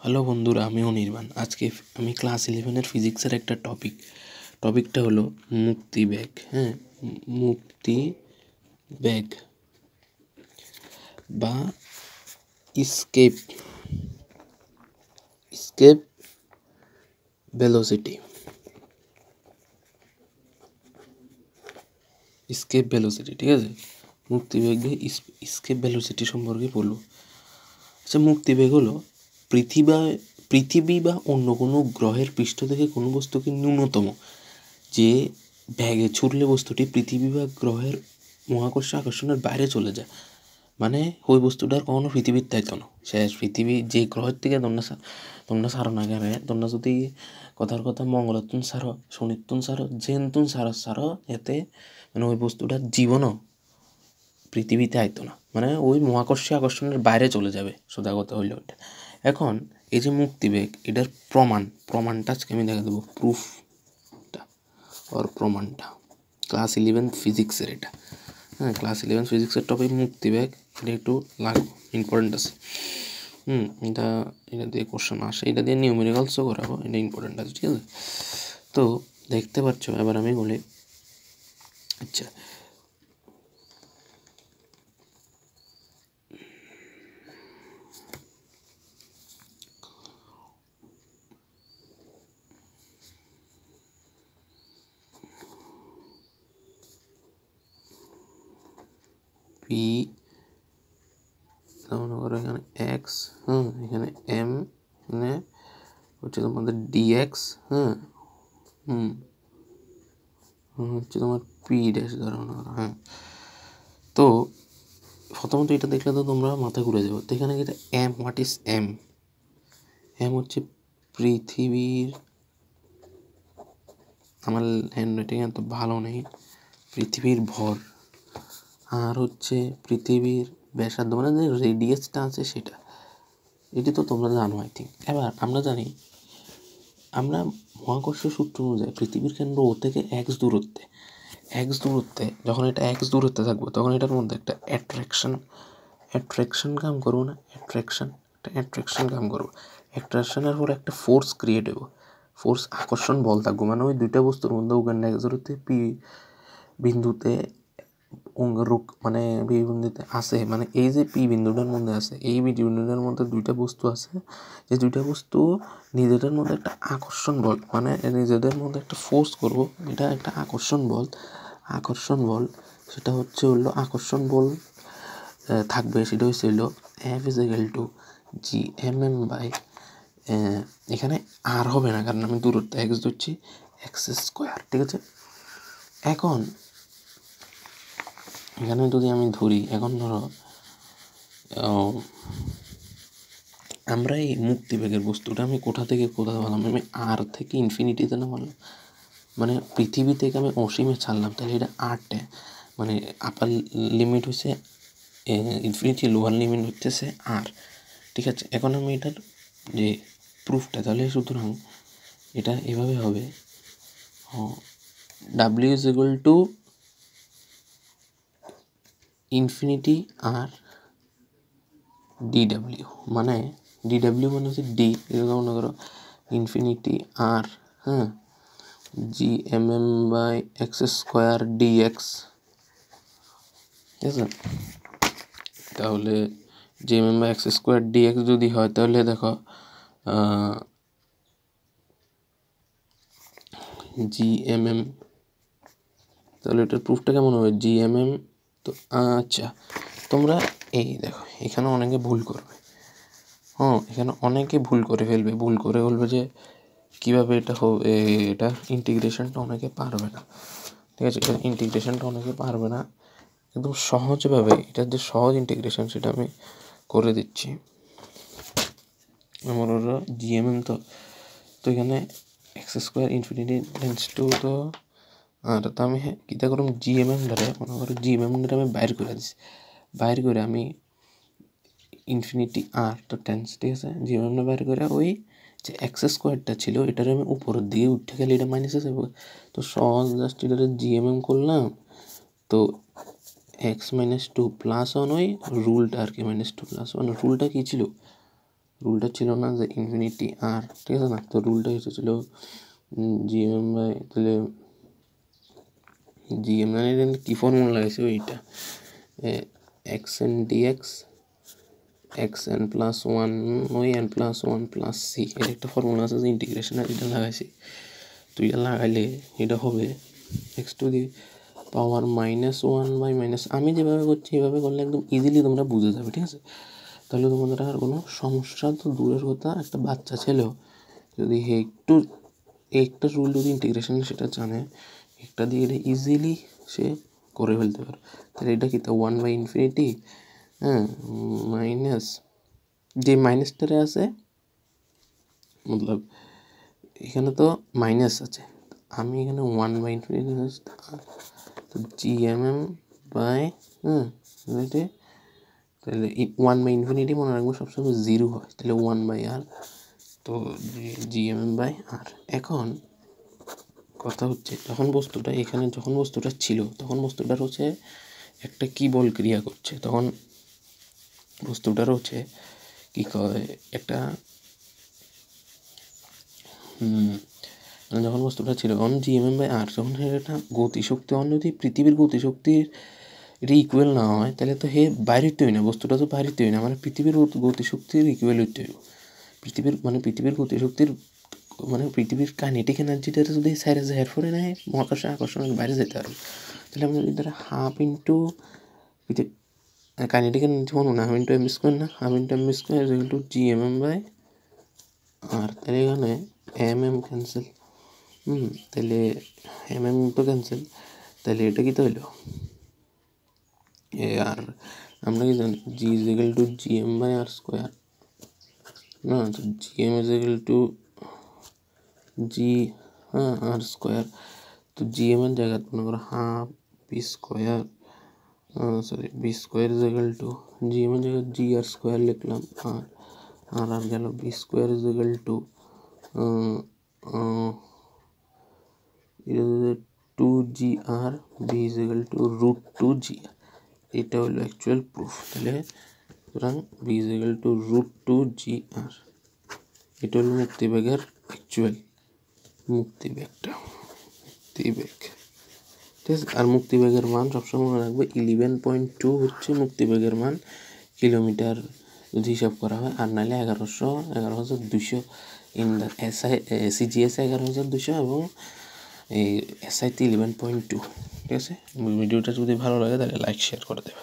Hello বন্ধুরা, আমি অনির্বাণ। আজকে আমি ক্লাস 11-এর ফিজিক্সের একটা টপিকটা হলো মুক্তিবেগ। মুক্তিবেগ বা স্কেপ ভেলোসিটি। ঠিক আছে, মুক্তিবেগ স্কেপ ভেলোসিটি সম্পর্কে বলবো। আচ্ছা, মুক্তিবেগ হলো পৃথিবী বা অন্য কোনো গ্রহের পৃষ্ঠ থেকে কোনো বস্তুকে ন্যূনতম যে ব্যাগে ছুড়লে বস্তুটি পৃথিবী বা গ্রহের মহাকর্ষ আকর্ষণের বাইরে চলে যায়, মানে ওই বস্তুটার কখনো পৃথিবীর দায়িত্ব না। শেষ পৃথিবী যে গ্রহের থেকে তোমরা সারো না কেন, তোমরা যদি কথার কথা মঙ্গলতুন সারো, শনিতুন সারো, জেনতুন সারো এতে মানে ওই বস্তুটার জীবনও পৃথিবীতে আইতো না, মানে ওই মহাকর্ষীয় আকর্ষণের বাইরে চলে যাবে। সোজা কথা হইলো ওইটা। এখন এই যে মুক্তিবেগ, এটার প্রমাণটা আজকে আমি দেখা দেবো। প্রমাণটা ক্লাস 11 ফিজিক্সের এটা। ক্লাস 11 ফিজিক্সের টপিক মুক্তিবেগ। এটা একটু লাগবে, ইম্পর্টেন্ট আছে। এটা দিয়ে কোশ্চেন আসে, এটা দিয়ে নিউমেরিক্যালসও করাবো, এটা ইম্পর্টেন্ট আছে। ঠিক আছে, তো দেখতে পাচ্ছ। এবার আমি বলি, আচ্ছা পি মনে করো এখানে এক্স, এখানে এম, এখানে হচ্ছে তোমাদের ডিএক্স, হচ্ছে তোমার পি ড্যাশ ধরো মনে করো। তো প্রথমত এটা দেখলে তো তোমরা মাথা ঘুরে যাবো। তো এখানে যেটা M, what is M? M হচ্ছে পৃথিবীর, আমার হ্যান্ডরাইটিং এত ভালো নেই, পৃথিবীর ভর, আর হচ্ছে পৃথিবীর ব্যাসার্ধ, মানে যে রেডিয়াসটা আছে সেটা। এটি তো তোমরা জানো আই থিঙ্ক। এবার আমরা জানি, আমরা মহাকর্ষ সূত্র অনুযায়ী পৃথিবীর কেন্দ্র ও থেকে এক্স দূরত্বে যখন এটা এক্স দূরত্বে থাকবে, তখন এটার মধ্যে একটা অ্যাট্রাকশন কাম করবো না? অ্যাট্রাকশন কাম করবো। অ্যাট্রাকশনের পর একটা ফোর্স ক্রিয়েট হবো, ফোর্স আকর্ষণ বল থাকবো। মানে ওই দুইটা বস্তুর মধ্যে ওখানে এক্স দূরত্বে পি বিন্দুতে মানে পি বিন্দুতে আছে, মানে এই যে পি বিন্দুটার মধ্যে আছে, এই বিন্দুটার মধ্যে দুইটা বস্তু আছে, যে দুইটা বস্তু নিজেদের মধ্যে একটা আকর্ষণ বল, মানে নিজেদের মধ্যে একটা ফোর্স করবো, এটা একটা আকর্ষণ বল। সেটা হলো আকর্ষণ বল থাকবে। সেটা হলো F = G/m/, এখানে আর হবে না, কারণ আমি দূরত্ব এক্স ধরছি, x²। ঠিক আছে, এখন এখানে যদি আমি ধরি, এখন ধরো আমরা এই মুক্তিবেগের বস্তুটা আমি কোথা থেকে কোথায় বললাম, আমি আর থেকে ইনফিনিটিতে না বললাম, মানে পৃথিবী থেকে আমি অসীমে ছাড়লাম, তাহলে এটা আরটা, মানে আপার লিমিট হচ্ছে ইনফিনিটি, লোয়ার লিমিট হচ্ছে আর। ঠিক আছে, এখন আমি এটার যে প্রুফটা, তাহলে সুতরাং এটা এভাবে হবে, W = ইনফিনিটি আর DW, মানে DW মানে হচ্ছে ডি, এরকম মনে করো ইনফিনিটি আর G/m/x² ঠিক আছে। তাহলে G/m/x² dx যদি হয়, তাহলে দেখো GMM, তাহলে এটার প্রুফটা কেমন হবে? GMM। তো আচ্ছা, তোমরা এই দেখো, এখানে অনেকে ভুল করবে, এখানে অনেকে ভুল করে বলবে যে কীভাবে এটা হবে, এটা ইন্টিগ্রেশনটা অনেকে পারবে না। ঠিক আছে, এটা ইন্টিগ্রেশনটা অনেকে পারবে না, একদম সহজভাবে এটার যে সহজ ইন্টিগ্রেশন সেটা আমি করে দিচ্ছি। আমার ওরা GMM, তো এখানে x² ইনফিনিটি টেন্ডস টু, তো আর তো আমি কীটা করুম, GMM দ্বারা মনে করো GMM দ্বারা আমি বাইর করে আমি ইনফিনিটি আর তো টেন্স, ঠিক আছে, GMM বাইর করে ওই যে x² ছিল এটার আমি উপরের দিকে উঠে গেলে এটা মাইনাসে যাবো। তো সহজ জাস্ট এটার GMM করলাম, তো x - 2 +1 ওই রুলটা আর কি, -2 + 1 রুলটা কী ছিল, রুলটা ছিল না যে ইনফিনিটি আর, ঠিক আছে না? তো রুলটা এসেছিল জিএম বাই, তাহলে জিএম মানে কী ফর্মুলা লাগাইছে ওইটা, x n dx x n plus one ওই n plus one plus c, এর একটা ফর্মুলা আছে যে ইন্টিগ্রেশনের, এটা লাগাইছি। তো এটা লাগাইলে এটা হবে x to the power -1 by minus, আমি যেভাবে করছি এভাবে করলে একদম ইজিলি তোমরা বুঝে যাবে, ঠিক আছে? তাহলে তোমাদের আর কোনো সমস্যা তো দূরের কথা, একটা বাচ্চা ছেলেও যদি একটু একটা রুল যদি ইন্টিগ্রেশন সেটা জানে, একটা দিয়ে এটা ইজিলি সে করে ফেলতে পারে। তাহলে এটা কি, তা 1/∞, হ্যাঁ, মাইনাস যে মাইনাসটারে আছে, মতলব এখানে তো মাইনাস আছে, আমি এখানে 1/∞, তো জিএমএম বাই, হ্যাঁ, তাহলে 1/∞ মনে রাখবো সবসময় 0 হয়, তাহলে 1/r, তো জিএমএম বাই আর। এখন কথা হচ্ছে যখন বস্তুটা এখানে, যখন বস্তুটা ছিল তখন বস্তুটার হচ্ছে একটা কি বল ক্রিয়া করছে, তখন বস্তুটার হচ্ছে কি কয় একটা যখন বস্তুটা ছিল তখন জিএমএম বাই আর, যখন একটা গতিশক্তি, অন্য যদি পৃথিবীর গতিশক্তির এটা ইকুয়াল না হয় তাহলে তো হে বাইরেতে হয় না, বস্তুটা তো বাইরেতে হয় না, মানে পৃথিবীর গতিশক্তির ইকুয়াল হইতে হইব। পৃথিবীর গতিশক্তির মানে পৃথিবীর কাইনেটিক এনার্জিটা যদি সাইডে যায় ফলে নেয় মহাকাশে আকর্ষণের বাইরে যেতে পারবে, তাহলে আমরা যদি তারা হাফ ইন্টু কাইনেটিক এনার্জি বলুন না, হাফ ইন্টু এম স্কোয়ার, না half into m square equal to GMM by R. তাহলে এখানে এম ক্যান্সেল, তাহলে এম তো ক্যান্সেল, তাহলে এটা কি তো হইলো আর আমরা কি জানি G is equal to GM by R square, না তো GM is equal to G, হ্যাঁ, আর স্কোয়ার। তো জিএম এর জায়গায় মনে করো half v square, sorry v square is equal to GM এর জায়গায় জি আর স্কোয়ার লিখলাম, আর গেল v square is equal to 2GR, v is equal to √2GR, এটা হলো অ্যাকচুয়াল প্রুফ। তাহলে সুতরাং B is equal to √2GR, এটা হলো মুক্তিবেগের অ্যাকচুয়াল মুক্তিবেগটা, মুক্তিবেগ, ঠিক আছে? আর মুক্তিবেগের মান সবসময় মনে রাখবে 11.2 হচ্ছে মুক্তিবেগের মান কিলোমিটার যদি হিসাব করা হয়, আর নাহলে 11,200 ইন দ্য এসআই সিজিএস 11,200 এবং এই এসআইতে 11.2, ঠিক আছে? ভিডিওটা যদি ভালো লাগে তাহলে লাইক শেয়ার করে দেবে।